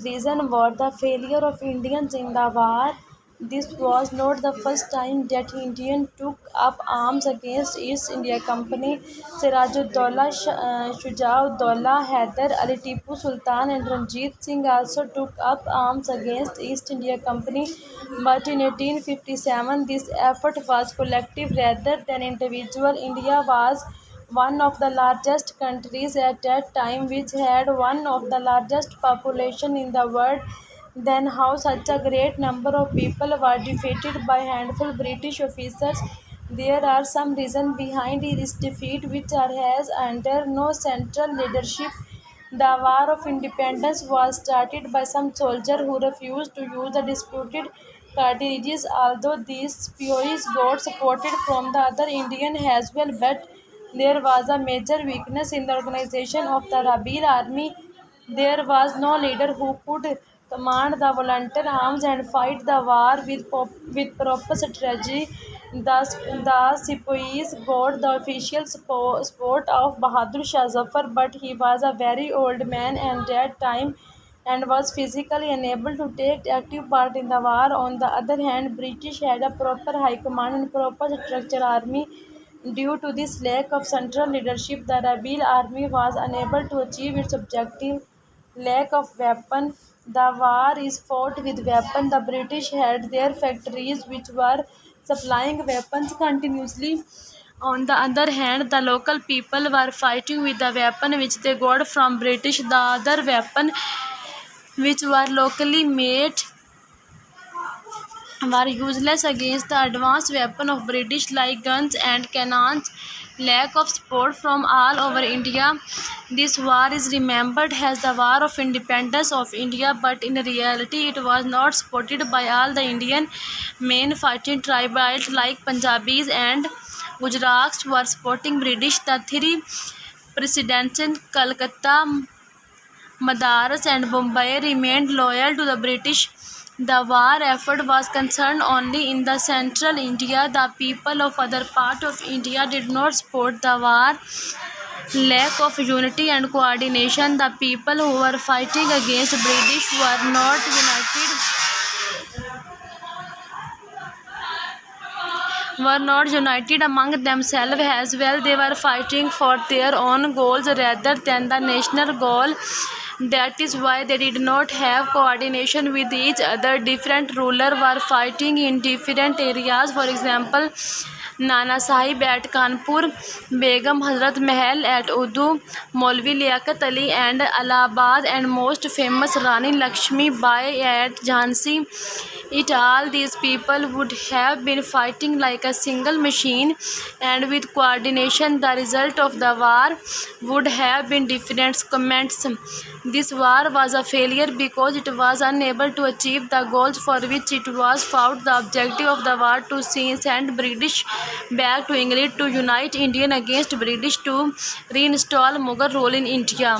reason was the failure of Indians in the war. This was not the first time that India took up arms against East India Company. Sirajuddaulah, Shujauddaulah, Hyder Ali, Tipu Sultan and Ranjit Singh also took up arms against East India Company, but in 1857 this effort was collective rather than individual. India was one of the largest countries at that time, which had one of the largest population in the world. Then how such a great number of people were defeated by handful British officers? There are some reasons behind this defeat which are has under no central leadership. The War of Independence was started by some soldiers who refused to use the disputed cartridges, although these POEs got supported from the other Indian as well, but there was a major weakness in the organization of the Rabil army. There was no leader who could command the volunteer arms and fight the war with proper strategy. The Sepoys got the official support of Bahadur Shah Zafar, but he was a very old man at that time and was physically unable to take active part in the war. On the other hand, British had a proper high command and proper structured army. Due to this lack of central leadership, the Rabil army was unable to achieve its objective. Lack of weapon. The war is fought with weapons. The British had their factories which were supplying weapons continuously. On the other hand, the local people were fighting with the weapon which they got from British. The other weapon which were locally made were useless against the advanced weapon of British like guns and cannons. Lack of support from all over India. This war is remembered as the War of Independence of India, but in reality it was not supported by all the Indian main fighting tribes like Punjabis and Gujrats were supporting British. The three presidents Calcutta, Madras and Bombay remained loyal to the British. The war effort was concerned only in the central India. The people of other part of India did not support the war. Lack of unity and coordination. The people who were fighting against British were not united among themselves as well. They were fighting for their own goals rather than the national goal. That is why they did not have coordination with each other. Different rulers were fighting in different areas. For example, Nana Sahib at Kanpur, Begum Hazrat Mahal at Urdu, Maulvi Liaquat Ali and Allahabad, and most famous Rani Lakshmi Bai at Jhansi. It all these people would have been fighting like a single machine, and with coordination the result of the war would have been different. Comments. This war was a failure because it was unable to achieve the goals for which it was fought. The objective of the war to send British back to England, to unite Indian against British, to reinstall Mughal rule in India.